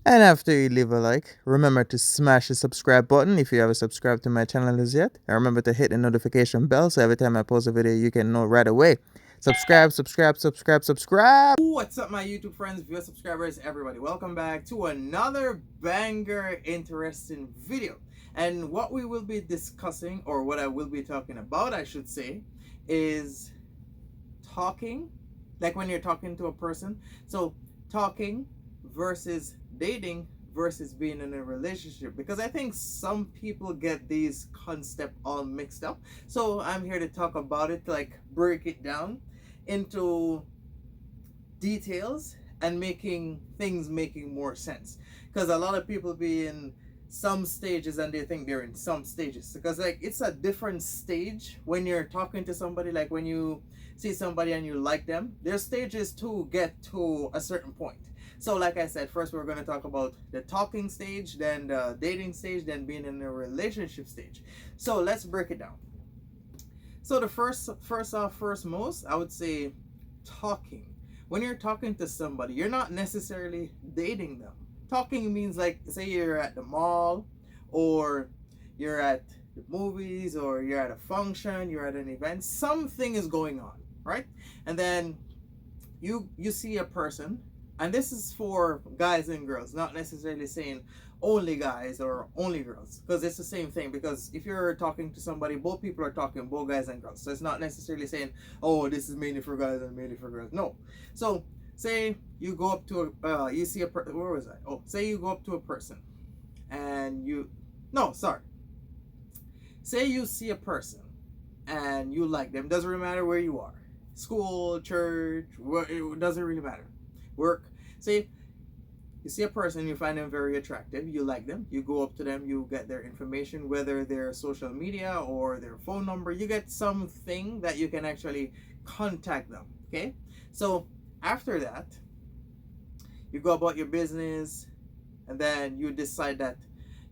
And after you leave a like, remember to smash the subscribe button if you haven't subscribed to my channel as yet. And remember to hit the notification bell so every time I post a video, you can know right away. Subscribe, subscribe, subscribe, subscribe. What's up, my YouTube friends, viewers, subscribers, everybody? Welcome back to another banger, interesting video. And what we will be discussing, or what I will be talking about, I should say, is talking, like when you're talking to a person. So, talking versus dating versus being in a relationship, because I think some people get these concepts all mixed up. So I'm here to talk about it, like break it down into details and making things making more sense, because a lot of people be in some stages and they think they're in some stages, because like it's a different stage when you're talking to somebody. Like when you see somebody and you like them, there's stages to get to a certain point. So like I said, first we're going to talk about the talking stage, then the dating stage, then being in a relationship stage. So let's break it down. So the first most, I would say talking. When you're talking to somebody, you're not necessarily dating them. Talking means, like, say you're at the mall, or you're at the movies, or you're at a function, you're at an event, something is going on, right? And then you see a person, and this is for guys and girls, not necessarily saying only guys or only girls, because it's the same thing. Because if you're talking to somebody, both people are talking, both guys and girls, so it's not necessarily saying, oh, this is mainly for guys and mainly for girls. No. So say you go up to a you see a where was I? Oh, say you go up to a person and you no sorry say you see a person and you like them. Doesn't really matter where you are, school, church, it doesn't really matter, work. Say you see a person, you find them very attractive, you like them, you go up to them, you get their information, whether their social media or their phone number, you get something that you can actually contact them. Okay, so after that, you go about your business, and then you decide that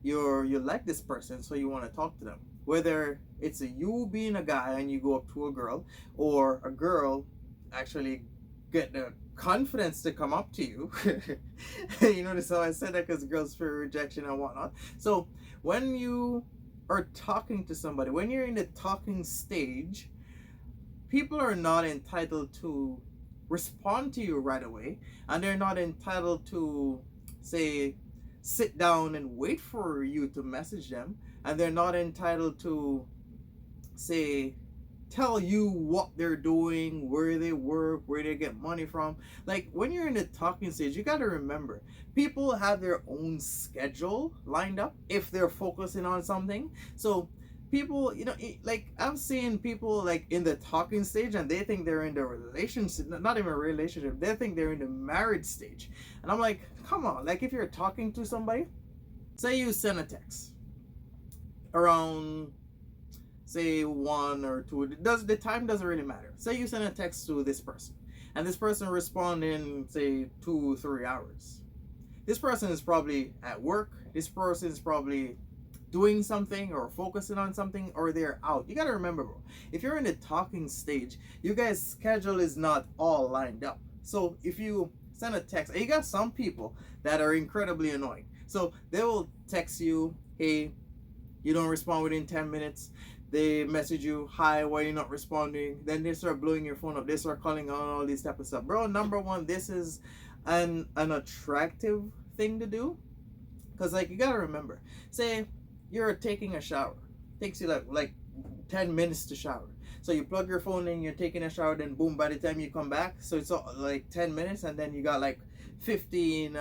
you like this person, so you want to talk to them. Whether it's you being a guy and you go up to a girl, or a girl actually get the confidence to come up to you. You notice how I said that, because girls fear rejection and whatnot. So when you are talking to somebody, when you're in the talking stage, people are not entitled to respond to you right away, and they're not entitled to, say, sit down and wait for you to message them, and they're not entitled to, say, tell you what they're doing, where they work, where they get money from. Like when you're in the talking stage, you got to remember, people have their own schedule lined up if they're focusing on something. So people, like I've seen people like in the talking stage and they think they're in the relationship, not even a relationship, they think they're in the marriage stage. And I'm like, come on, like if you're talking to somebody, say you send a text around, say, 1 or 2, does the time doesn't really matter. Say you send a text to this person and this person respond in, say, 2 3 hours. This person is probably at work, this person is probably doing something or focusing on something, or they're out. You got to remember, bro, if you're in the talking stage, you guys schedule is not all lined up. So if you send a text, you got some people that are incredibly annoying, so they will text you, hey, you don't respond within 10 minutes. They message you, hi, why are you not responding? Then they start blowing your phone up, they start calling on all these type of stuff. Bro, number one, this is an attractive thing to do, because like you gotta remember, say you're taking a shower, takes you like 10 minutes to shower. So you plug your phone in, you're taking a shower, then boom, by the time you come back, so it's like 10 minutes, and then you got like 15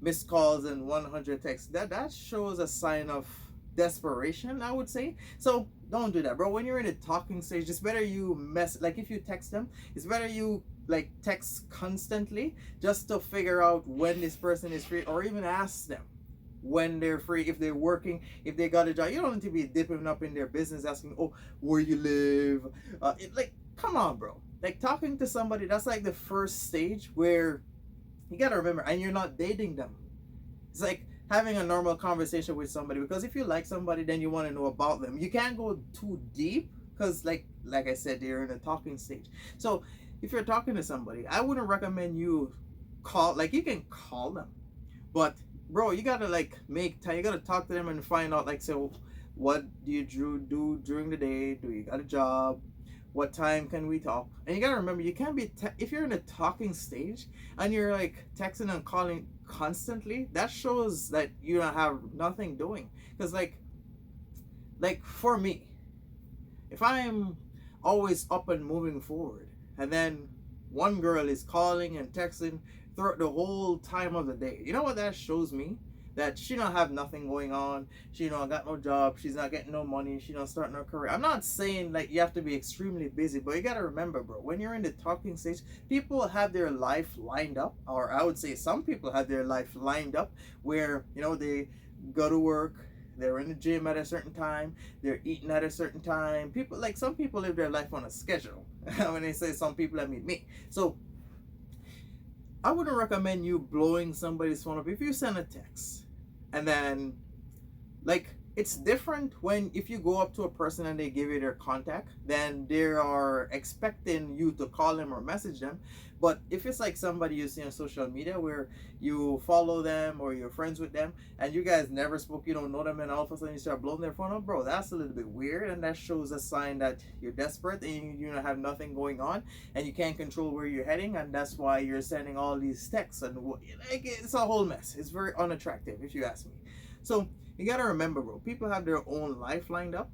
missed calls and 100 texts. That shows a sign of desperation, I would say. So don't do that, bro. When you're in a talking stage, it's better you like if you text them, it's better you like text constantly, just to figure out when this person is free, or even ask them when they're free, if they're working, if they got a job. You don't need to be dipping up in their business asking, oh, where you live. Like, come on, bro. Like talking to somebody, that's like the first stage where you gotta remember, and you're not dating them. It's like having a normal conversation with somebody, because if you like somebody, then you want to know about them. You can't go too deep, because like I said, they're in a talking stage. So if you're talking to somebody, I wouldn't recommend you call, like you can call them, but bro, you gotta like make time. You gotta talk to them and find out like, so what do you do during the day? Do you got a job? What time can we talk? And you gotta remember, you can't be if you're in a talking stage and you're like texting and calling constantly. That shows that you don't have nothing doing. Because like for me, if I'm always up and moving forward, and then one girl is calling and texting throughout the whole time of the day, you know what that shows me? That she don't have nothing going on. She don't got no job. She's not getting no money. She don't start no career. I'm not saying like you have to be extremely busy, but you gotta remember, bro, when you're in the talking stage, people have their life lined up, or I would say some people have their life lined up where, you know, they go to work, they're in the gym at a certain time, they're eating at a certain time. People, like, some people live their life on a schedule. When they say some people, I mean me. So I wouldn't recommend you blowing somebody's phone up. If you send a text and then, like, it's different when if you go up to a person and they give you their contact, then they are expecting you to call them or message them. But if it's like somebody you see on social media where you follow them or you're friends with them and you guys never spoke, you don't know them, and all of a sudden you start blowing their phone up, bro, that's a little bit weird, and that shows a sign that you're desperate and you don't have nothing going on and you can't control where you're heading, and that's why you're sending all these texts, and like, it's a whole mess. It's very unattractive if you ask me. So you gotta remember, bro, people have their own life lined up,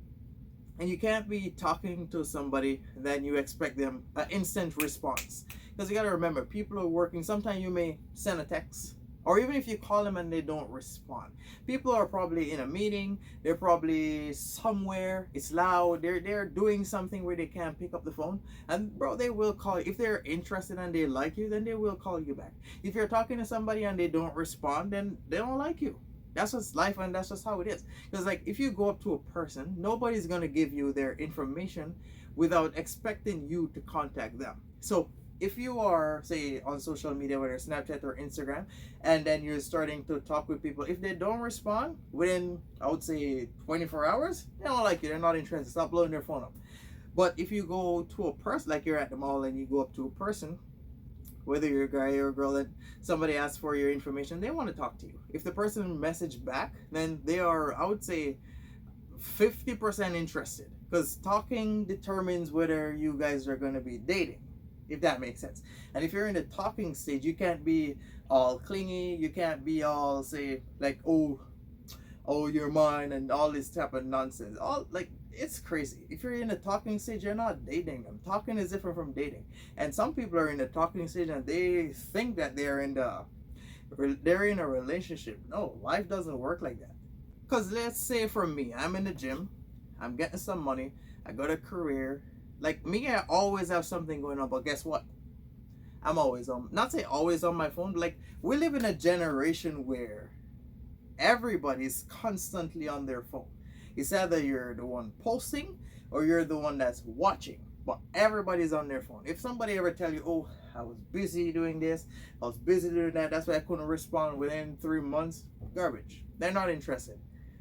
and you can't be talking to somebody and then you expect them an instant response. Because you gotta remember, people are working. Sometimes you may send a text, or even if you call them and they don't respond, people are probably in a meeting, they're probably somewhere, it's loud, they're doing something where they can't pick up the phone, and bro, they will call you. If they're interested and they like you, then they will call you back. If you're talking to somebody and they don't respond, then they don't like you. That's just life, and that's just how it is. Because like, if you go up to a person, nobody's gonna give you their information without expecting you to contact them. So if you are, say, on social media, whether Snapchat or Instagram, and then you're starting to talk with people, if they don't respond within, I would say, 24 hours, they don't like you, they're not interested, stop blowing their phone up. But if you go to a person, like you're at the mall and you go up to a person, whether you're a guy or a girl, that somebody asks for your information, they want to talk to you. If the person message back, then they are, I would say, 50% interested, because talking determines whether you guys are going to be dating, if that makes sense. And if you're in the talking stage, you can't be all clingy, you can't be all, say, like, oh, you're mine, and all this type of nonsense. All, like, it's crazy. If you're in the talking stage, you're not dating them. Talking is different from dating. And some people are in the talking stage and they think that they're in a relationship. No, life doesn't work like that. Because let's say for me, I'm in the gym, I'm getting some money, I got a career. Like me, I always have something going on, but guess what? I'm always on, not say always on my phone, but like, we live in a generation where everybody's constantly on their phone. It's either you're the one posting or you're the one that's watching, but everybody's on their phone. If somebody ever tell you, oh, I was busy doing this, I was busy doing that, that's why I couldn't respond within 3 months, garbage. They're not interested.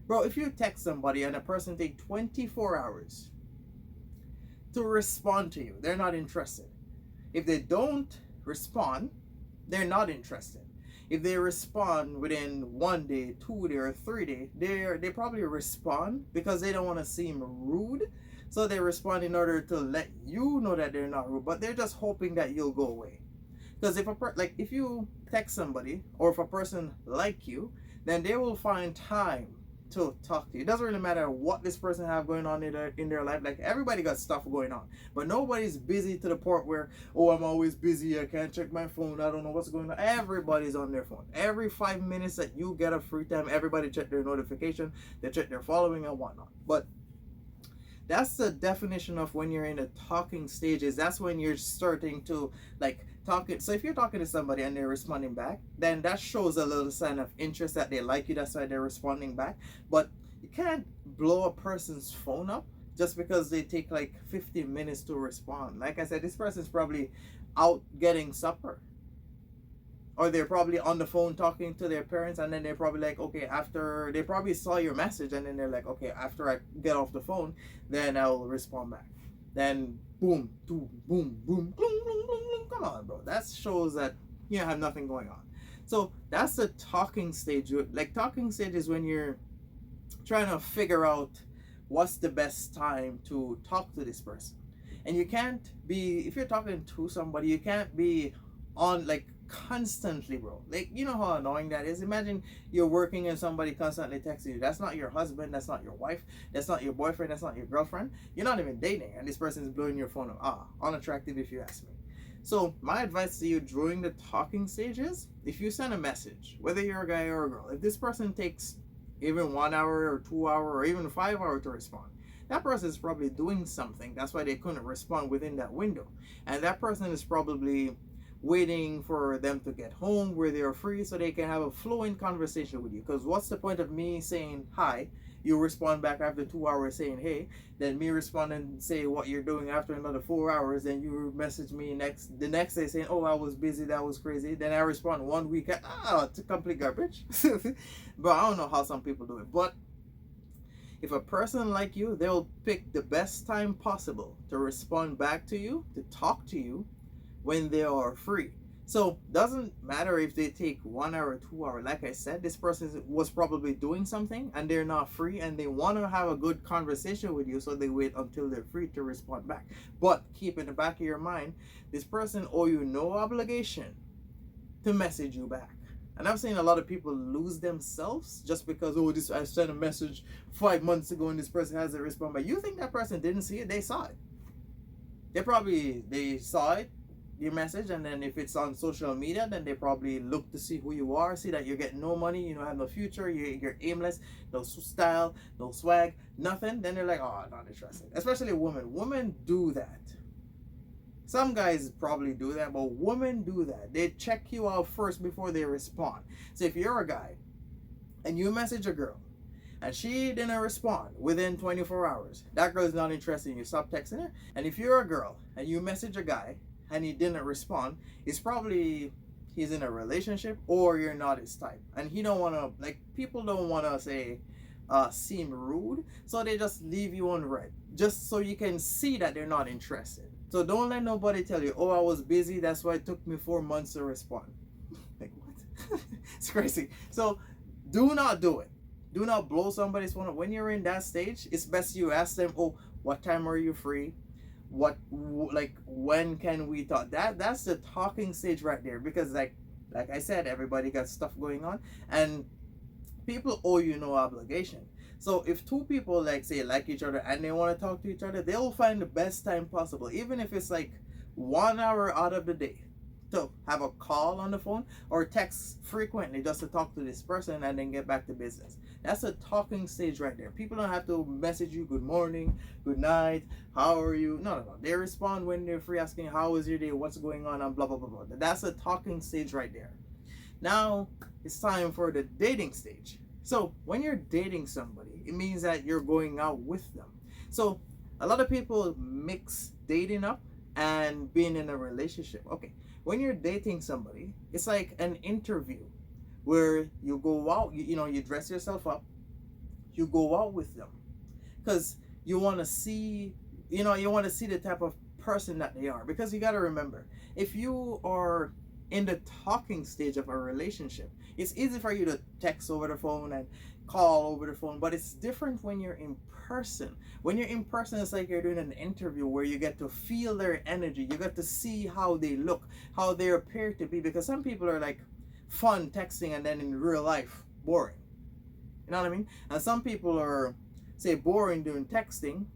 Bro, if you text somebody and a person take 24 hours to respond to you, they're not interested. If they don't respond, they're not interested. If they respond within 1 day, 2 day, or 3 day, they probably respond because they don't want to seem rude. So they respond in order to let you know that they're not rude, but they're just hoping that you'll go away. Because if you text somebody, or if a person like you, then they will find time to talk to you. It doesn't really matter what this person have going on in their life. Like, everybody got stuff going on, but nobody's busy to the point where, oh, I'm always busy, I can't check my phone, I don't know what's going on. Everybody's on their phone. Every 5 minutes that you get a free time, everybody check their notification, they check their following and whatnot. But that's the definition of when you're in the talking stages. That's when you're starting to like talking. So if you're talking to somebody and they're responding back, then that shows a little sign of interest that they like you. That's why they're responding back. But you can't blow a person's phone up just because they take like 15 minutes to respond. Like I said, this person's probably out getting supper, or they're probably on the phone talking to their parents, and then they're probably like, okay, after they probably saw your message, and then they're like, okay, after I get off the phone, then I'll respond back. Then boom, boom, boom, boom, boom, boom, boom, boom. Come on, bro. That shows that you have nothing going on. So that's the talking stage. Like talking stage is when you're trying to figure out what's the best time to talk to this person. And you can't be, if you're talking to somebody, you can't be on like constantly, bro. Like, you know how annoying that is. Imagine you're working and somebody constantly texting you. That's not your husband, that's not your wife, that's not your boyfriend, that's not your girlfriend. You're not even dating, and this person is blowing your phone up. Unattractive if you ask me. So my advice to you during the talking stages, if you send a message, whether you're a guy or a girl, if this person takes even 1 hour or 2 hour or even 5 hour to respond, that person is probably doing something. That's why they couldn't respond within that window. And that person is probably waiting for them to get home where they're free so they can have a flowing conversation with you. Because what's the point of me saying hi, you respond back after 2 hours saying hey, then me respond and say what you're doing after another 4 hours, then you message me the next day saying, oh, I was busy, that was crazy, then I respond 1 week, it's complete garbage. But I don't know how some people do it. But if a person like you, they'll pick the best time possible to respond back to you, to talk to you when they are free. So doesn't matter if they take 1 hour, 2 hour. Like I said, this person was probably doing something and they're not free and they want to have a good conversation with you, so they wait until they're free to respond back. But keep in the back of your mind, this person owe you no obligation to message you back. And I've seen a lot of people lose themselves just because, oh, this I sent a message 5 months ago and this person hasn't responded. But you think that person didn't see it? They saw it. They saw it, your message, and then if it's on social media, then they probably look to see who you are, see that you're getting no money, you don't have no future, you're aimless, no style, no swag, nothing. Then they're like, oh, not interested. Especially women. Women do that. Some guys probably do that, but women do that. They check you out first before they respond. So if you're a guy and you message a girl and she didn't respond within 24 hours, that girl's not interested in you. Stop texting her. And if you're a girl and you message a guy and he didn't respond, it's probably he's in a relationship or you're not his type. And he don't want to, like, people don't want to say, seem rude. So they just leave you on red just so you can see that they're not interested. So don't let nobody tell you, oh, I was busy, that's why it took me 4 months to respond. Like, what? It's crazy. So do not do it. Do not blow somebody's phone up. When you're in that stage, it's best you ask them, oh, what time are you free? When can we talk? That's the talking stage right there. Because like I said, everybody got stuff going on and people owe you no obligation. So if two people like each other and they want to talk to each other, they'll find the best time possible, even if it's like 1 hour out of the day, to have a call on the phone or text frequently just to talk to this person and then get back to business. That's a talking stage right there. People don't have to message you good morning, good night, how are you? No. They respond when they're free, asking how was your day, what's going on, and blah blah blah blah. That's a talking stage right there. Now it's time for the dating stage. So when you're dating somebody, it means that you're going out with them. So a lot of people mix dating up and being in a relationship. Okay, when you're dating somebody, it's like an interview where you go out, you dress yourself up, you go out with them because you want to see, the type of person that they are. Because you got to remember, if you are in the talking stage of a relationship, it's easy for you to text over the phone and call over the phone, but it's different when you're in person. When you're in person, it's like you're doing an interview where you get to feel their energy, you get to see how they look, how they appear to be. Because some people are like fun texting and then in real life boring, you know what I mean? And some people are, say, boring doing texting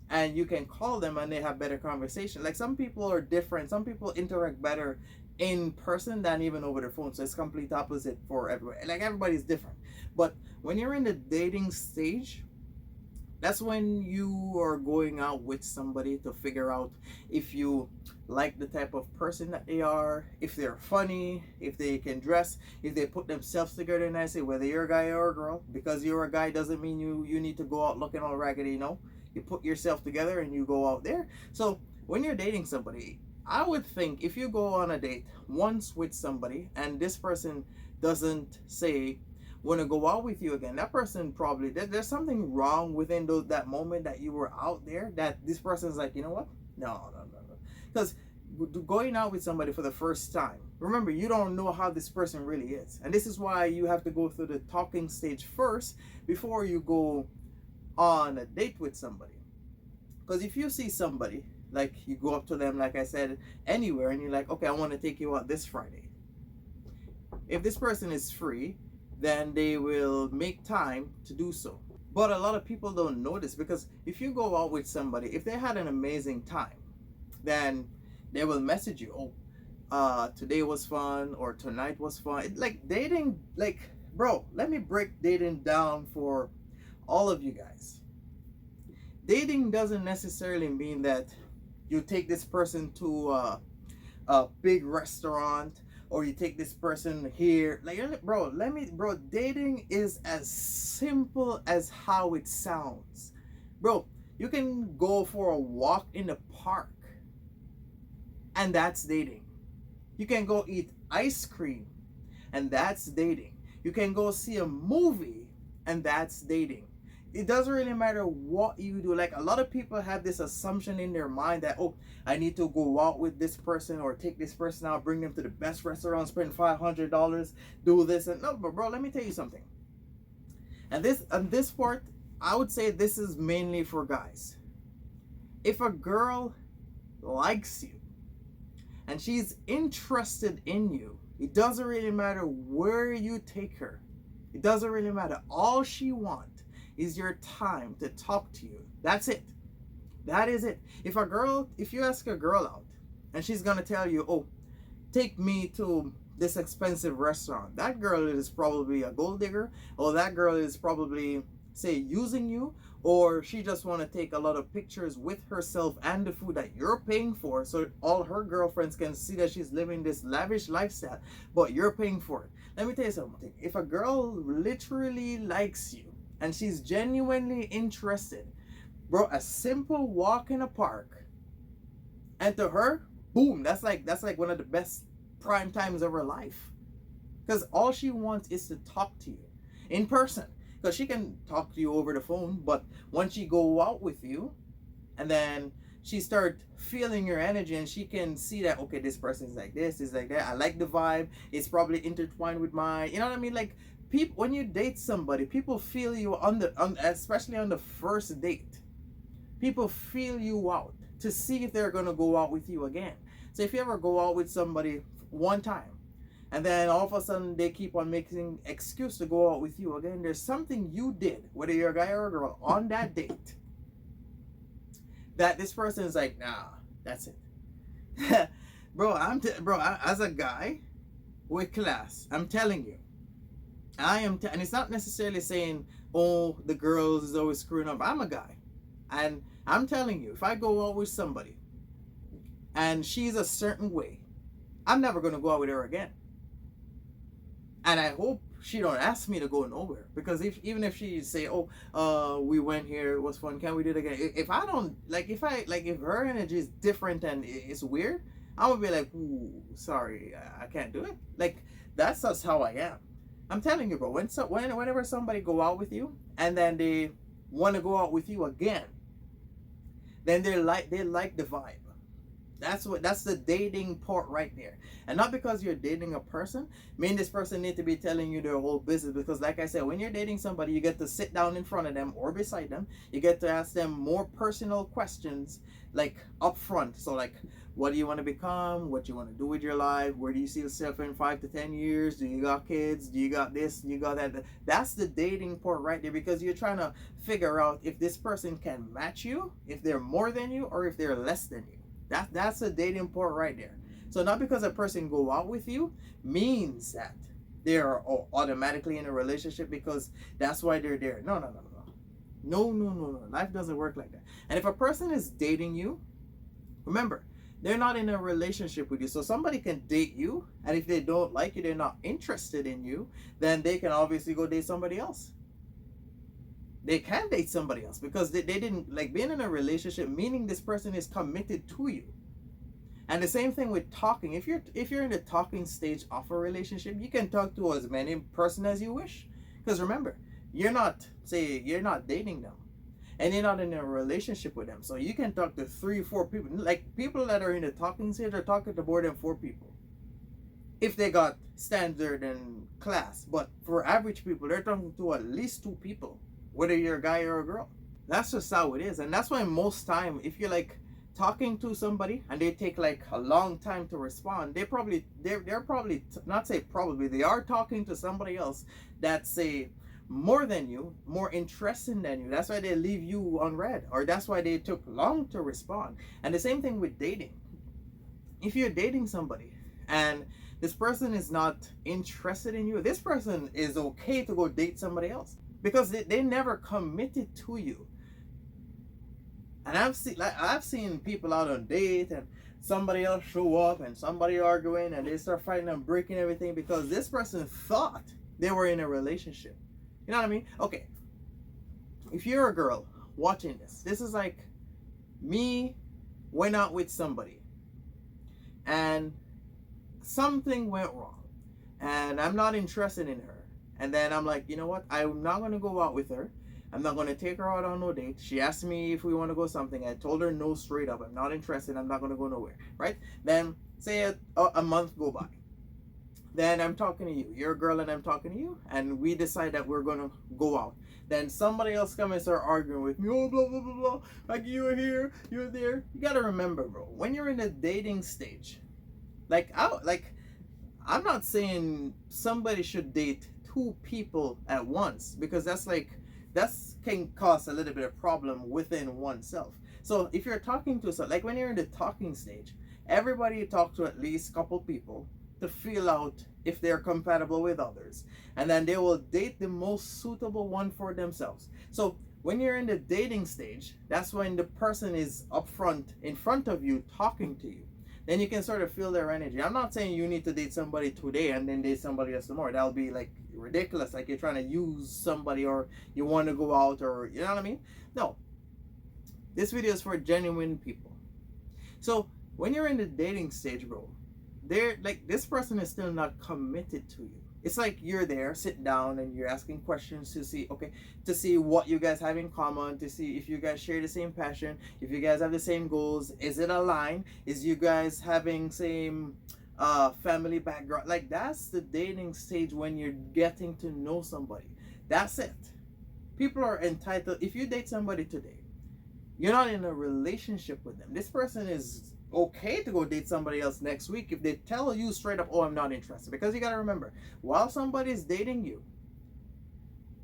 and you can call them and they have better conversation. Like, some people are different. Some people interact better in person than even over the phone. So it's complete opposite for everybody. Like, everybody's different. But when you're in the dating stage, that's when you are going out with somebody to figure out if you like the type of person that they are, if they're funny, if they can dress, if they put themselves together nicely, whether you're a guy or a girl. Because you're a guy doesn't mean you need to go out looking all raggedy, You put yourself together and you go out there. So when you're dating somebody, I would think if you go on a date once with somebody and this person doesn't say want to go out with you again, that person probably, there's something wrong within that moment that you were out there, that this person's like, you know what? No. Because going out with somebody for the first time, remember, you don't know how this person really is. And this is why you have to go through the talking stage first before you go on a date with somebody. Because if you see somebody, like you go up to them, like I said, anywhere, and you're like, okay, I want to take you out this Friday. If this person is free, then they will make time to do so. But a lot of people don't know this, because if you go out with somebody, if they had an amazing time, then they will message you, oh, today was fun, or tonight was fun. Like dating, like, bro, let me break dating down for all of you guys. Dating doesn't necessarily mean that you take this person to a big restaurant, or you take this person here. Like, bro, dating is as simple as how it sounds. Bro, you can go for a walk in the park, and that's dating. You can go eat ice cream, and that's dating. You can go see a movie, and that's dating. It doesn't really matter what you do. Like, a lot of people have this assumption in their mind that, oh, I need to go out with this person or take this person out, bring them to the best restaurant, spend $500, do this. And no, but bro, let me tell you something. And this part, I would say this is mainly for guys. If a girl likes you and she's interested in you, it doesn't really matter where you take her. It doesn't really matter. All she wants is your time to talk to you. That's it. That is it. If you ask a girl out and she's gonna tell you, oh, take me to this expensive restaurant, that girl is probably a gold digger, or that girl is probably, say, using you, or she just want to take a lot of pictures with herself and the food that you're paying for, so all her girlfriends can see that she's living this lavish lifestyle, but you're paying for it. Let me tell you something. If a girl literally likes you and she's genuinely interested, bro, a simple walk in a park, and to her, boom, that's like one of the best prime times of her life. Because all she wants is to talk to you in person. Because she can talk to you over the phone, but once she go out with you, and then she start feeling your energy, and she can see that, okay, this person is like this, is like that, I like the vibe, it's probably intertwined with my, you know what I mean? Like, people, when you date somebody, people feel you especially on the first date. People feel you out to see if they're gonna go out with you again. So if you ever go out with somebody one time, and then all of a sudden they keep on making excuse to go out with you again, there's something you did, whether you're a guy or a girl, on that date, that this person is like, nah, that's it. Bro, as a guy with class, I'm telling you, and it's not necessarily saying, oh, the girls is always screwing up. I'm a guy, and I'm telling you, if I go out with somebody and she's a certain way, I'm never going to go out with her again. And I hope she don't ask me to go nowhere, because even if she say, oh, we went here, it was fun, can we do it again? If I don't if her energy is different and it's weird, I'm gonna be like, ooh, sorry, I can't do it. Like, that's just how I am. I'm telling you, bro. Whenever somebody go out with you and then they want to go out with you again, then they like the vibe. That's the dating part right there. And not because you're dating a person, this person need to be telling you their whole business. Because like I said, when you're dating somebody, you get to sit down in front of them or beside them. You get to ask them more personal questions, like up front. So like, what do you want to become? What do you want to do with your life? Where do you see yourself in 5 to 10 years? Do you got kids? Do you got this? Do you got that? That's the dating part right there, because you're trying to figure out if this person can match you, if they're more than you, or if they're less than you. That's a dating part right there. So not because a person go out with you means that they are automatically in a relationship, because that's why they're there. No. Life doesn't work like that. And if a person is dating you, remember, they're not in a relationship with you. So somebody can date you, and if they don't like you, they're not interested in you, then they can obviously go date somebody else. They can date somebody else, because they didn't like being in a relationship, meaning this person is committed to you. And the same thing with talking. If you're in the talking stage of a relationship, you can talk to as many person as you wish. Because remember, you're not dating them. and you're not in a relationship with them. So you can talk to 3 4 people. Like people that are in the talking stage are talking to more than 4 people if they got standard and class. But for average people, they're talking to at least 2 people, whether you're a guy or a girl. That's just how it is. And that's why most time, if you're like talking to somebody and they take like a long time to respond, they're probably not say probably, they are talking to somebody else that's say more than you, more interesting than you. That's why they leave you unread, or that's why they took long to respond. And the same thing with dating. If you're dating somebody and this person is not interested in you, this person is okay to go date somebody else because they never committed to you. And I've seen people out on date and somebody else show up and somebody arguing and they start fighting and breaking everything because this person thought they were in a relationship. You know what I mean? Okay. If you're a girl watching this is like me went out with somebody and something went wrong and I'm not interested in her. And then I'm like, you know what? I'm not going to go out with her. I'm not going to take her out on no date. She asked me if we want to go something. I told her no straight up. I'm not interested. I'm not going to go nowhere. Right? Then say a month go by. Then I'm talking to you. You're a girl and I'm talking to you. And we decide that we're going to go out. Then somebody else come and start arguing with me. Oh, blah, blah, blah, blah. Like you're here, you're there. You got to remember, bro. When you're in the dating stage, I'm not saying somebody should date 2 people at once because that can cause a little bit of problem within oneself. So if you're talking to like when you're in the talking stage, everybody talk to at least a couple people to feel out if they're compatible with others, and then they will date the most suitable one for themselves. So when you're in the dating stage, that's when the person is up front in front of you talking to you. Then you can sort of feel their energy. I'm not saying you need to date somebody today and then date somebody else tomorrow. That'll be like ridiculous. Like you're trying to use somebody or you want to go out or you know what I mean? No. This video is for genuine people. So when you're in the dating stage, bro, they're like this person is still not committed to you. It's like you're there, sit down, and you're asking questions to see what you guys have in common, to see if you guys share the same passion, if you guys have the same goals, is it aligned? Is you guys having same family background? Like that's the dating stage when you're getting to know somebody. That's it. People are entitled. If you date somebody today, you're not in a relationship with them. This person is okay to go date somebody else next week if they tell you straight up, oh, I'm not interested. Because you got to remember, while somebody's dating you,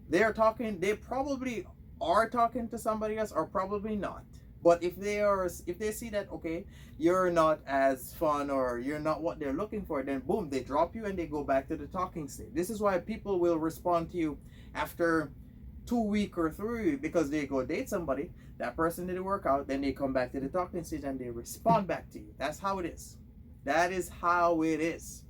they probably are talking to somebody else or probably not. But if they see that, okay, you're not as fun or you're not what they're looking for, then boom, they drop you and they go back to the talking stage. This is why people will respond to you after 2 weeks or 3 weeks because they go date somebody, that person didn't work out, then they come back to the talking stage and they respond back to you. That's how it is. That is how it is.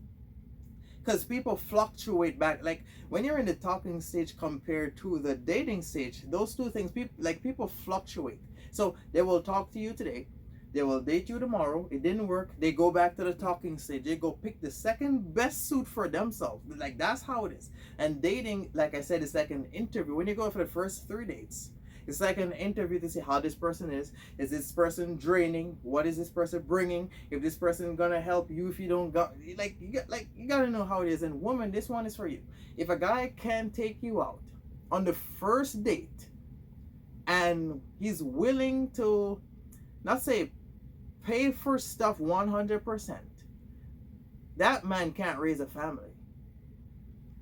Because people fluctuate back. Like when you're in the talking stage compared to the dating stage, those 2 things, people fluctuate. So they will talk to you today, they will date you tomorrow, it didn't work, they go back to the talking stage, they go pick the second best suit for themselves. Like that's how it is. And dating, like I said, is like an interview. When you go for the first 3 dates, it's like an interview to see how this person is. Is this person draining? What is this person bringing? If this person is gonna help you, if you don't got you gotta know how it is. And woman, this one is for you. If a guy can take you out on the first date and he's willing to not say pay for stuff 100%, that man can't raise a family.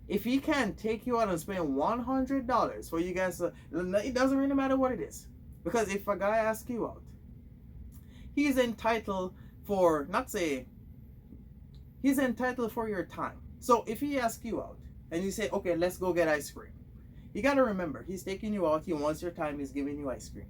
If he can take you out and spend $100 for you guys, it doesn't really matter what it is. Because if a guy asks you out, he's entitled for, he's entitled for your time. So if he asks you out and you say, okay, let's go get ice cream, you got to remember, he's taking you out, he wants your time, he's giving you ice cream.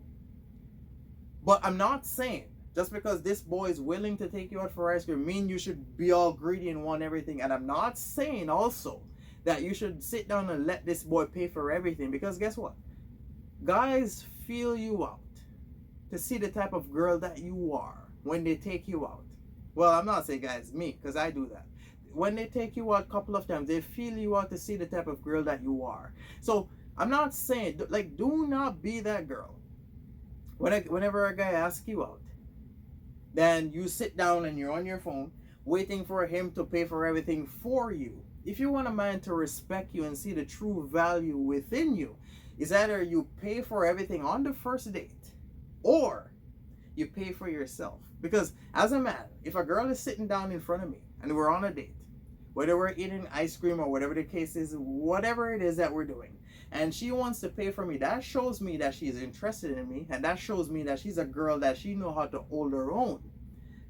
But I'm not saying just because this boy is willing to take you out for ice cream mean you should be all greedy and want everything. And I'm not saying also that you should sit down and let this boy pay for everything, because guess what? Guys feel you out to see the type of girl that you are when they take you out. Well, I'm not saying guys, me, because I do that. When they take you out a couple of times, they feel you out to see the type of girl that you are. So I'm not saying, like, do not be that girl Whenever a guy asks you out, then you sit down and you're on your phone waiting for him to pay for everything for you. If you want a man to respect you and see the true value within you, is either you pay for everything on the first date or you pay for yourself. Because as a man, if a girl is sitting down in front of me and we're on a date, whether we're eating ice cream or whatever the case is, whatever it is that we're doing, and she wants to pay for me, that shows me that she's interested in me, and that shows me that she's a girl that she know how to hold her own.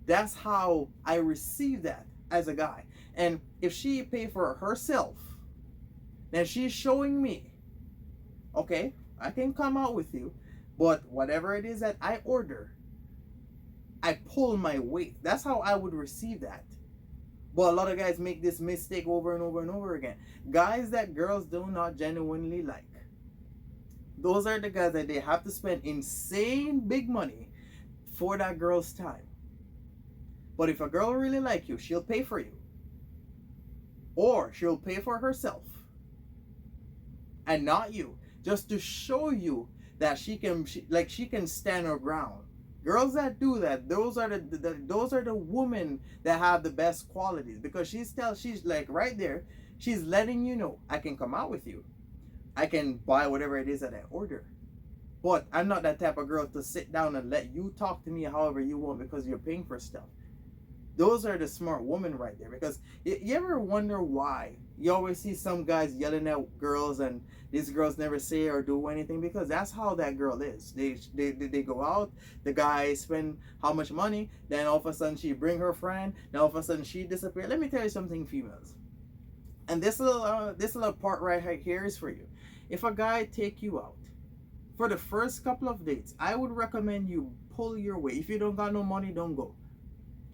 That's how I receive that as a guy. And if she pay for herself, then she's showing me, okay, I can come out with you, but whatever it is that I order, I pull my weight. That's how I would receive that. But a lot of guys make this mistake over and over and over again. Guys that girls do not genuinely like. Those are the guys that they have to spend insane big money for that girl's time. But if a girl really like you, she'll pay for you. Or she'll pay for herself. And not you. Just to show you that she can stand her ground. Girls that do that, those are the women that have the best qualities, because she's like right there, she's letting you know, I can come out with you, I can buy whatever it is that I order, but I'm not that type of girl to sit down and let you talk to me however you want because you're paying for stuff. Those are the smart women right there. Because you ever wonder why you always see some guys yelling at girls and these girls never say or do anything? Because that's how that girl is. They go out, the guy spend how much money, then all of a sudden she bring her friend, then all of a sudden she disappear. Let me tell you something, females. And this little part right here is for you. If a guy take you out for the first couple of dates, I would recommend you pull your weight. If you don't got no money, don't go.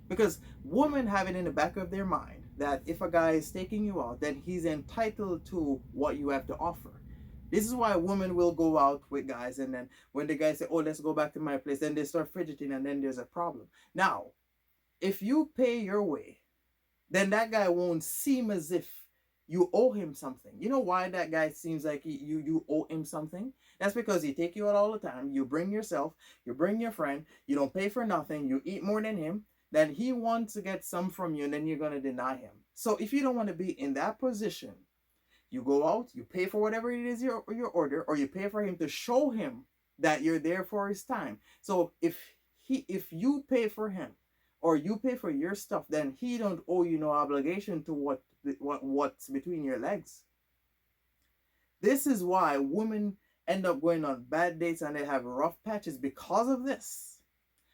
Because women have it in the back of their mind that if a guy is taking you out, then he's entitled to what you have to offer. This is why women will go out with guys, and then when the guys say, oh, let's go back to my place, then they start fidgeting, and then there's a problem. Now, if you pay your way, then that guy won't seem as if you owe him something. You know why that guy seems like you owe him something? That's because he take you out all the time. You bring yourself, you bring your friend, you don't pay for nothing, you eat more than him. Then he wants to get some from you, and then you're going to deny him. So if you don't want to be in that position, you go out, you pay for whatever it is your order, or you pay for him to show him that you're there for his time. So if you pay for him or you pay for your stuff, then he don't owe you no obligation to what's between your legs. This is why women end up going on bad dates and they have rough patches because of this.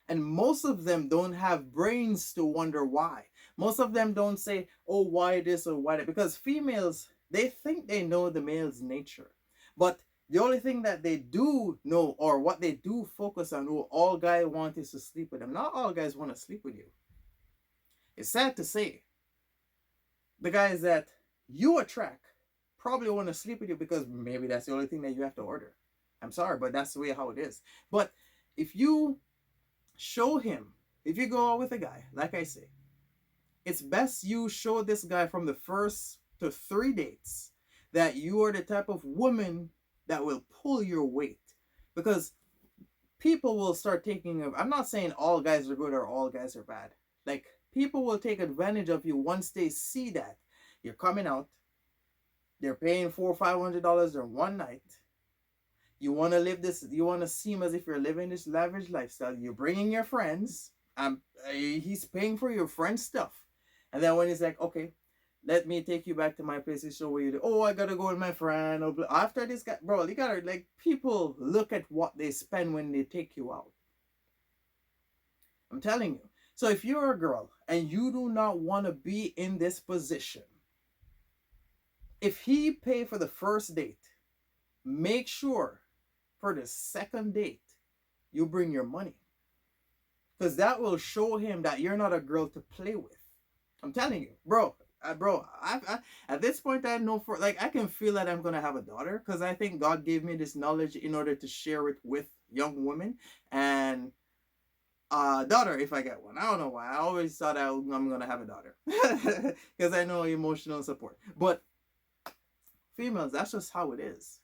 And most of them don't have brains to wonder why. Most of them don't say, oh, why this or why that. Because females, they think they know the male's nature. But the only thing that they do know, or what they do focus on, who all guys want is to sleep with them. Not all guys want to sleep with you. It's sad to say. The guys that you attract probably want to sleep with you because maybe that's the only thing that you have to order. I'm sorry, but that's the way how it is. But if you show him, if you go out with a guy, like I say, it's best you show this guy from the first to 3 dates that you are the type of woman that will pull your weight. Because people will start taking, I'm not saying all guys are good or all guys are bad. Like, people will take advantage of you once they see that you're coming out, they're paying $400 or $500 in one night. You want to live this, you want to seem as if you're living this lavish lifestyle. You're bringing your friends. He's paying for your friend's stuff. And then when he's like, okay, let me take you back to my place to show where you do. Oh, I got to go with my friend. After this guy, bro, you got to, like, people look at what they spend when they take you out. I'm telling you. So if you're a girl and you do not want to be in this position, if he pay for the first date, make sure for the second date, you bring your money. Because that will show him that you're not a girl to play with. I'm telling you, bro. I at this point, I know for, like, I can feel that I'm going to have a daughter. Because I think God gave me this knowledge in order to share it with young women. And daughter, if I get one. I don't know why. I always thought I'm going to have a daughter. Because I know emotional support. But females, that's just how it is.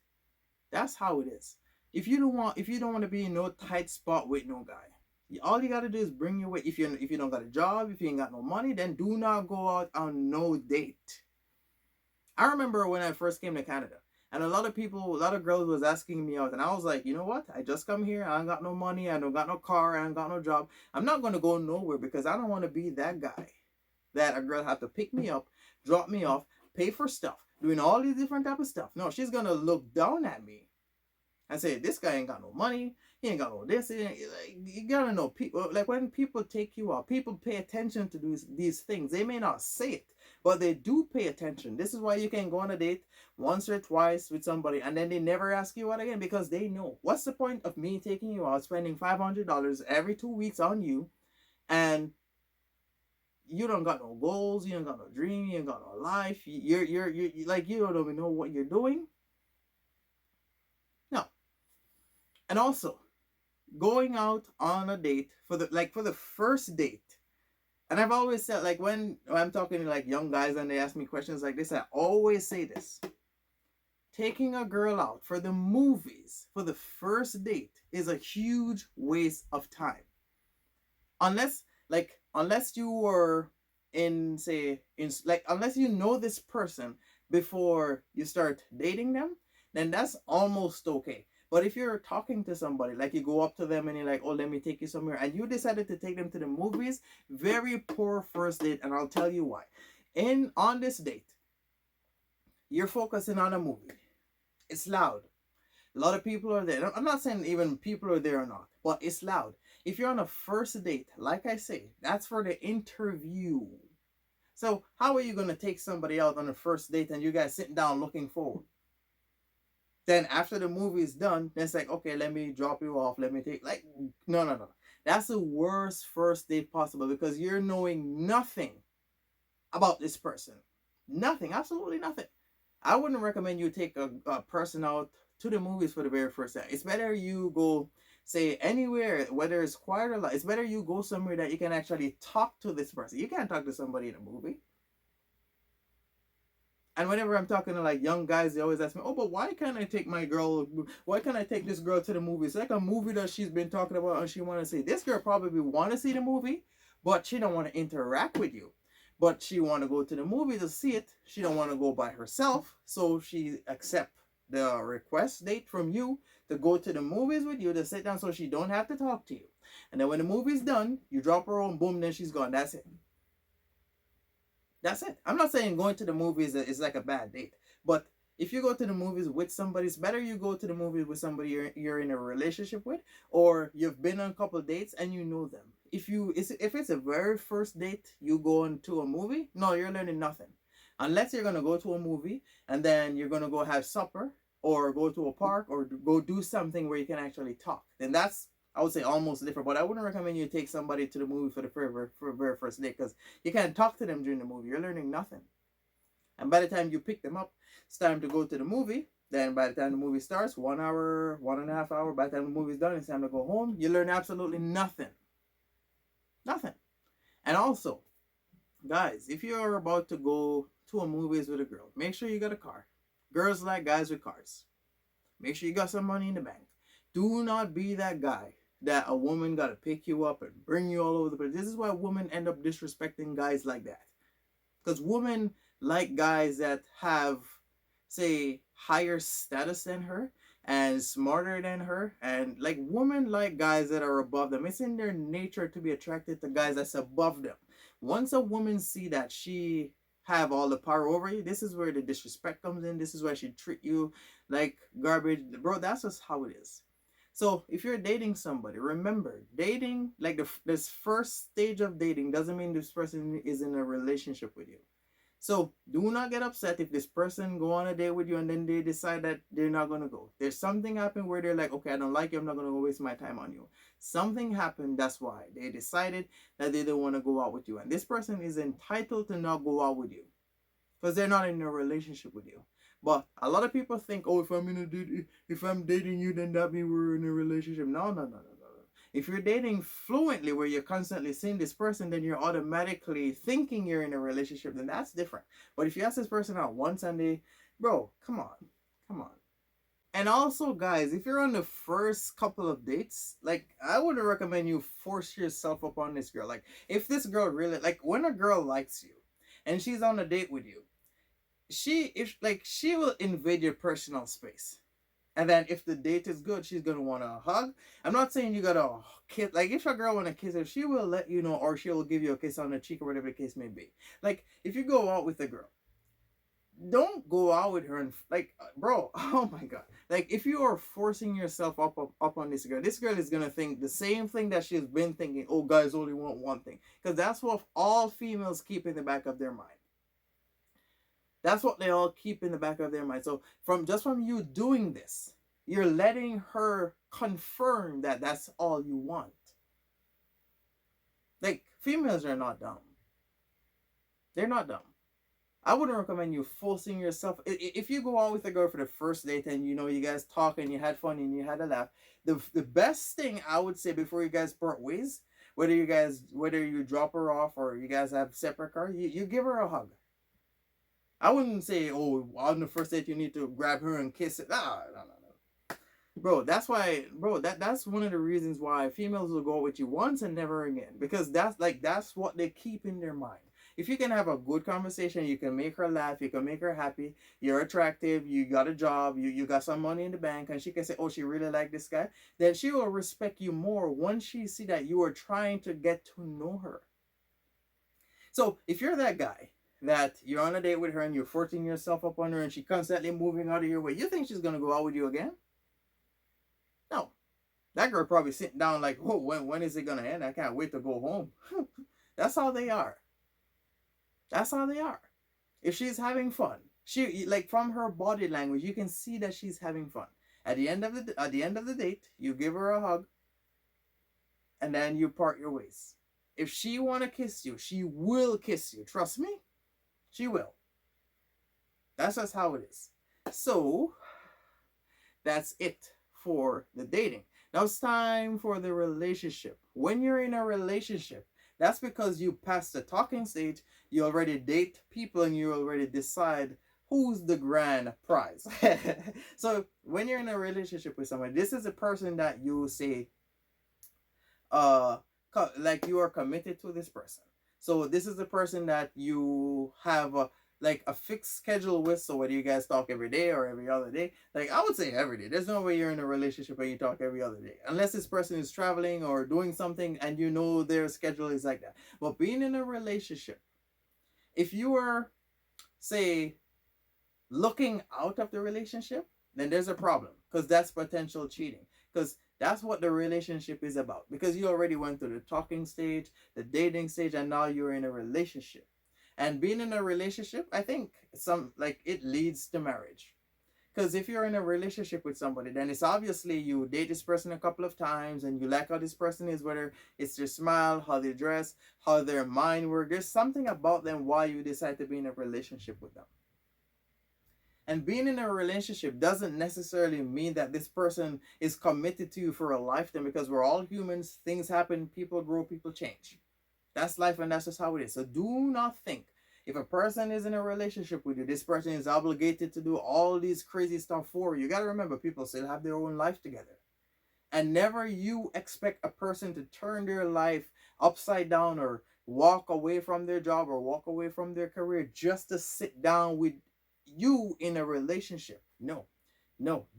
That's how it is. if you don't want to be in no tight spot with no guy, all you gotta do is bring your weight. If you don't got a job, if you ain't got no money, then do not go out on no date. I remember when I first came to Canada, and a lot of people, a lot of girls was asking me out, and I was like, you know what? I just come here. I ain't got no money. I don't got no car. I ain't got no job. I'm not gonna go nowhere because I don't want to be that guy that a girl have to pick me up, drop me off, pay for stuff, doing all these different type of stuff. No, she's gonna look down at me and say, this guy ain't got no money. He ain't got no this. Like, you gotta know people. Like when people take you out, people pay attention to these things. They may not say it, but they do pay attention. This is why you can go on a date once or twice with somebody, and then they never ask you out again because they know. What's the point of me taking you out, spending $500 every 2 weeks on you, and you don't got no goals, you don't got no dream, you ain't got no life. You're like you don't even know what you're doing. No, and also going out on a date for the first date. And I've always said, like when I'm talking to like young guys and they ask me questions like this, I always say this: taking a girl out for the movies for the first date is a huge waste of time. Unless you were in say in like unless you know this person before you start dating them, then that's almost okay. But if you're talking to somebody, like you go up to them and you're like, oh, let me take you somewhere, and you decided to take them to the movies, very poor first date, and I'll tell you why. On this date, you're focusing on a movie. It's loud. A lot of people are there. I'm not saying even people are there or not, but it's loud. If you're on a first date, like I say, that's for the interview. So how are you going to take somebody out on a first date and you guys sitting down looking forward? Then after the movie is done, then it's like, okay, let me drop you off. Let me take, like, no. That's the worst first date possible because you're knowing nothing about this person. Nothing, absolutely nothing. I wouldn't recommend you take a person out to the movies for the very first time. It's better you go, say, anywhere, whether it's quiet or loud. It's better you go somewhere that you can actually talk to this person. You can't talk to somebody in a movie. And whenever I'm talking to like young guys, they always ask me, "Oh, but why can't I take my girl? Why can't I take this girl to the movie? It's like a movie that she's been talking about and she want to see. This girl probably want to see the movie, but she don't want to interact with you. But she want to go to the movie to see it. She don't want to go by herself, so she accept the request date from you to go to the movies with you to sit down, so she don't have to talk to you. And then when the movie's done, you drop her on, boom, then she's gone. That's it. That's it. I'm not saying going to the movies is like a bad date, but if you go to the movies with somebody, it's better you go to the movies with somebody you're in a relationship with, or you've been on a couple of dates and you know them. If it's a very first date, you go into a movie, no, you're learning nothing. Unless you're gonna go to a movie and then you're gonna go have supper or go to a park or go do something where you can actually talk. Then that's, I would say, almost different. But I wouldn't recommend you take somebody to the movie for the very first day because you can't talk to them during the movie. You're learning nothing. And by the time you pick them up, it's time to go to the movie. Then by the time the movie starts, 1 hour, 1.5 hours, by the time the movie's done, it's time to go home. You learn absolutely nothing. Nothing. And also, guys, if you're about to go to a movies with a girl, make sure you got a car. Girls like guys with cars. Make sure you got some money in the bank. Do not be that guy that a woman got to pick you up and bring you all over the place. This is why women end up disrespecting guys like that. Because women like guys that have, say, higher status than her and smarter than her. And like women like guys that are above them. It's in their nature to be attracted to guys that's above them. Once a woman see that she have all the power over you, this is where the disrespect comes in. This is where she treat you like garbage. Bro, that's just how it is. So if you're dating somebody, remember, dating, like this first stage of dating doesn't mean this person is in a relationship with you. So do not get upset if this person go on a date with you and then they decide that they're not going to go. There's something happened where they're like, okay, I don't like you. I'm not going to go waste my time on you. Something happened. That's why they decided that they don't want to go out with you. And this person is entitled to not go out with you because they're not in a relationship with you. But a lot of people think, oh, if I'm dating you, then that means we're in a relationship. No. If you're dating fluently, where you're constantly seeing this person, then you're automatically thinking you're in a relationship. Then that's different. But if you ask this person out once and bro, come on. And also, guys, if you're on the first couple of dates, like, I wouldn't recommend you force yourself upon this girl. Like, if this girl really, like, when a girl likes you and she's on a date with you, she will invade your personal space. And then if the date is good, she's gonna want to hug. I'm not saying you gotta kiss. Like, if a girl want to kiss her, she will let you know, or she will give you a kiss on the cheek, or whatever the case may be. Like, if you go out with a girl, don't go out with her and, like, bro, oh my god, like, if you are forcing yourself up on this girl is gonna think the same thing that she's been thinking. Oh, guys only want one thing, because that's what all females keep in the back of their mind. That's what they all keep in the back of their mind. So from you doing this, you're letting her confirm that that's all you want. Like, females are not dumb. They're not dumb. I wouldn't recommend you forcing yourself. If you go out with a girl for the first date and you guys talk and you had fun and you had a laugh, the best thing I would say before you guys part ways, whether you drop her off or you guys have separate cars, you give her a hug. I wouldn't say, oh, on the first date you need to grab her and kiss it. No. Bro, that's one of the reasons why females will go with you once and never again, because that's what they keep in their mind. If you can have a good conversation, you can make her laugh, you can make her happy, you're attractive, you got a job, you got some money in the bank, and she can say, oh, she really like this guy, then she will respect you more once she see that you are trying to get to know her. So if you're that guy that you're on a date with her and you're forcing yourself up on her and she constantly moving out of your way, you think she's gonna go out with you again? No. That girl probably sitting down like, oh, when is it gonna end? I can't wait to go home. That's how they are. That's how they are. If she's having fun, she, like, from her body language, you can see that she's having fun. At the end of the date, you give her a hug, and then you part your ways. If she wanna kiss you, she will kiss you. Trust me, she will. That's just how it is. So that's it for the dating. Now it's time for the relationship. When you're in a relationship, that's because you passed the talking stage, you already date people, and you already decide who's the grand prize. So when you're in a relationship with somebody, this is a person that you say, like, you are committed to this person. So this is the person that you have like a fixed schedule with. So whether you guys talk every day or every other day, like, I would say every day. There's no way you're in a relationship and you talk every other day, unless this person is traveling or doing something and their schedule is like that. But being in a relationship, if you are, say, looking out of the relationship, then there's a problem, because that's potential cheating, because that's what the relationship is about, because you already went through the talking stage, the dating stage, and now you're in a relationship. And being in a relationship, I think it leads to marriage. Because if you're in a relationship with somebody, then it's obviously you date this person a couple of times and you like how this person is, whether it's their smile, how they dress, how their mind works. There's something about them why you decide to be in a relationship with them. And being in a relationship doesn't necessarily mean that this person is committed to you for a lifetime, because we're all humans. Things happen, people grow, people change. That's life, and that's just how it is. So do not think if a person is in a relationship with you, this person is obligated to do all these crazy stuff for you. You got to remember, people still have their own life together. And never you expect a person to turn their life upside down or walk away from their job or walk away from their career just to sit down with you in a relationship. No,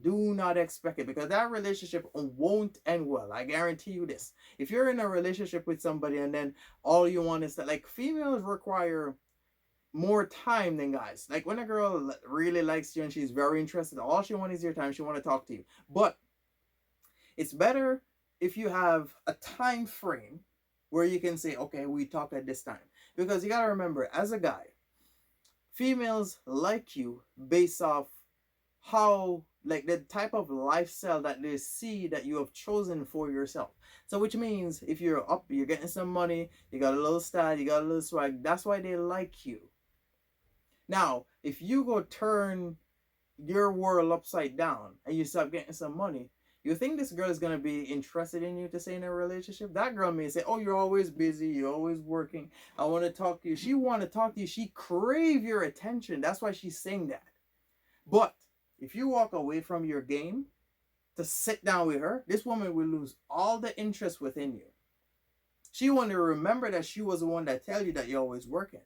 do not expect it, because that relationship won't end well. I guarantee you this. If you're in a relationship with somebody and then all you want is that, like, females require more time than guys. Like, when a girl really likes you and she's very interested, all she wants is your time. She want to talk to you. But it's better if you have a time frame where you can say, okay, we talk at this time. Because you got to remember, as a guy, females like you based off how, like, the type of lifestyle that they see that you have chosen for yourself. So which means if you're up, you're getting some money, you got a little style, you got a little swag, that's why they like you. Now, if you go turn your world upside down and you start getting some money, you think this girl is going to be interested in you to stay in a relationship? That girl may say, oh, you're always busy, you're always working, I want to talk to you. She want to talk to you, she crave your attention. That's why she's saying that. But If you walk away from your game to sit down with her, this woman will lose all the interest within you. She won't remember that she was the one that tell you that you're always working.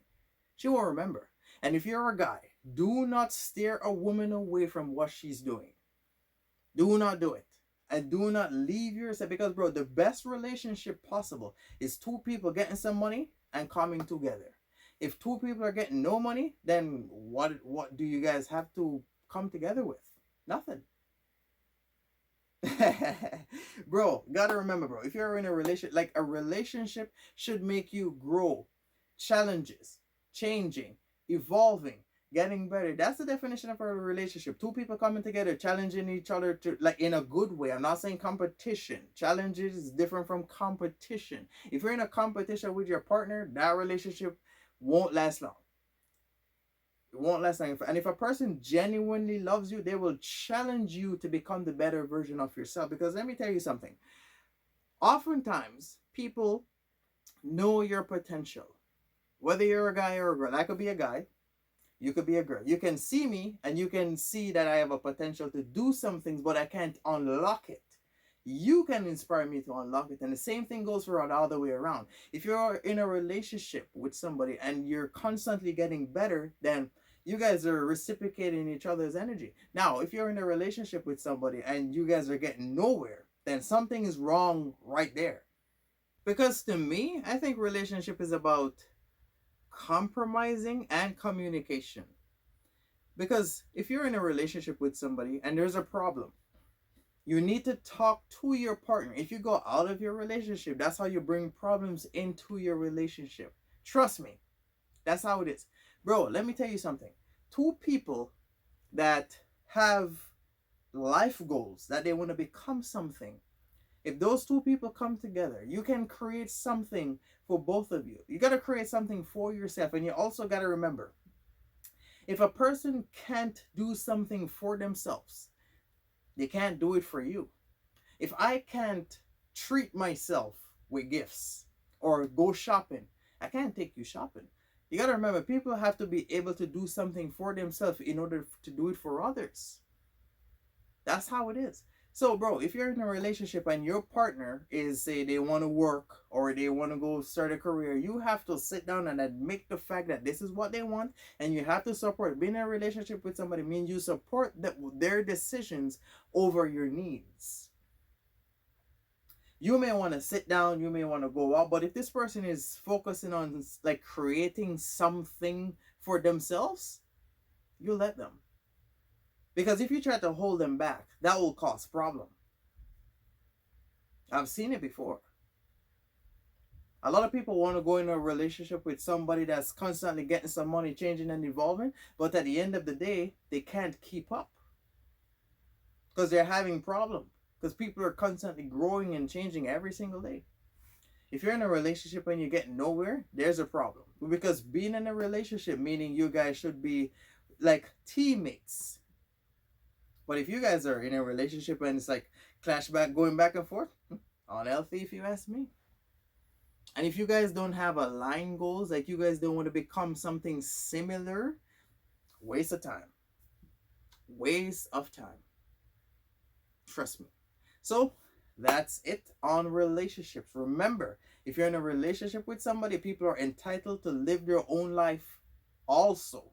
She won't remember. And if you're a guy, do not steer a woman away from what she's doing. Do not do it. And do not leave yourself, because bro, the best relationship possible is two people getting some money and coming together. If two people are getting no money, then what do you guys have to come together with? Nothing. Bro, gotta remember, bro, if you're in a relationship, like a relationship should make you grow, challenges, changing, evolving, getting better. That's the definition of a relationship. Two people coming together, challenging each other to, like, in a good way. I'm not saying competition. Challenges is different from competition. If you're in a competition with your partner, that relationship won't last long. It won't last long. And if a person genuinely loves you, they will challenge you to become the better version of yourself. Because let me tell you something. Oftentimes, people know your potential. Whether you're a guy or a girl. I could be a guy. You could be a girl. You can see me and you can see that I have a potential to do some things, but I can't unlock it. You can inspire me to unlock it. And the same thing goes for the other way around. If you're in a relationship with somebody and you're constantly getting better, then you guys are reciprocating each other's energy. Now, if you're in a relationship with somebody and you guys are getting nowhere, then something is wrong right there. Because to me, I think relationship is about compromising and communication. Because if you're in a relationship with somebody and there's a problem, you need to talk to your partner. If you go out of your relationship, that's how you bring problems into your relationship. Trust me, that's how it is. Bro, let me tell you something. Two people that have life goals, that they want to become something, if those two people come together, you can create something for both of you. You got to create something for yourself. And you also got to remember, if a person can't do something for themselves, they can't do it for you. If I can't treat myself with gifts or go shopping, I can't take you shopping. You got to remember, people have to be able to do something for themselves in order to do it for others. That's how it is. So, bro, if you're in a relationship and your partner is, say, they want to work or they want to go start a career, you have to sit down and admit the fact that this is what they want, and you have to support. Being in a relationship with somebody means you support their decisions over your needs. You may want to sit down, you may want to go out, but if this person is focusing on, like, creating something for themselves, you let them. Because if you try to hold them back, that will cause problem. I've seen it before. A lot of people want to go in a relationship with somebody that's constantly getting some money, changing and evolving, but at the end of the day, they can't keep up. Because they're having problem. Because people are constantly growing and changing every single day. If you're in a relationship and you get nowhere, there's a problem. Because being in a relationship, meaning you guys should be like teammates. But if you guys are in a relationship and it's like going back and forth, unhealthy if you ask me. And if you guys don't have aligned goals, like you guys don't want to become something similar, waste of time. Waste of time. Trust me. So that's it on relationships. Remember, if you're in a relationship with somebody, people are entitled to live their own life also.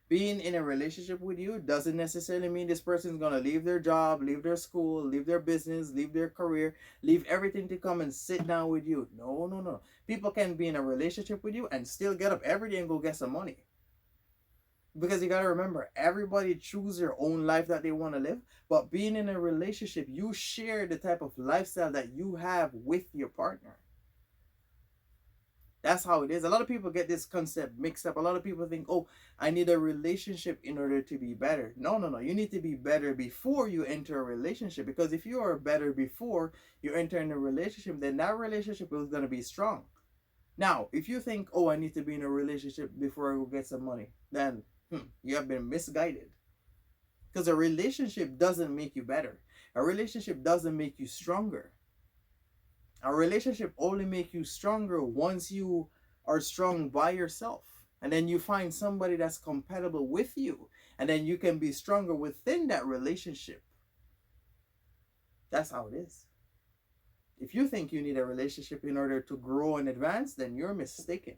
Being in a relationship with you doesn't necessarily mean this person's going to leave their job, leave their school, leave their business, leave their career, leave everything to come and sit down with you. No, no, no. People can be in a relationship with you and still get up every day and go get some money. Because you got to remember, everybody chooses their own life that they want to live. But being in a relationship, you share the type of lifestyle that you have with your partner. That's how it is. A lot of people get this concept mixed up. A lot of people think, oh, I need a relationship in order to be better. No, no, no. You need to be better before you enter a relationship. Because if you are better before you enter in a relationship, then that relationship is going to be strong. Now, if you think, oh, I need to be in a relationship before I go get some money, then you have been misguided. Because a relationship doesn't make you better. A relationship doesn't make you stronger. A relationship only makes you stronger once you are strong by yourself. and then you find somebody that's compatible with you, and then you can be stronger within that relationship. That's how it is. If you think you need a relationship in order to grow and advance, then you're mistaken.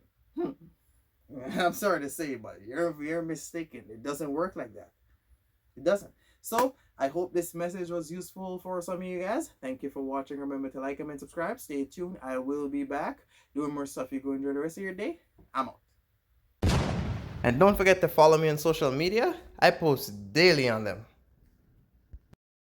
I'm sorry to say, but you're mistaken. It doesn't work like that. It doesn't. So I hope this message was useful for some of you guys. Thank you for watching. Remember to like, comment, subscribe. Stay tuned. I will be back doing more stuff. You go enjoy the rest of your day. I'm out. And don't forget to follow me on social media. I post daily on them.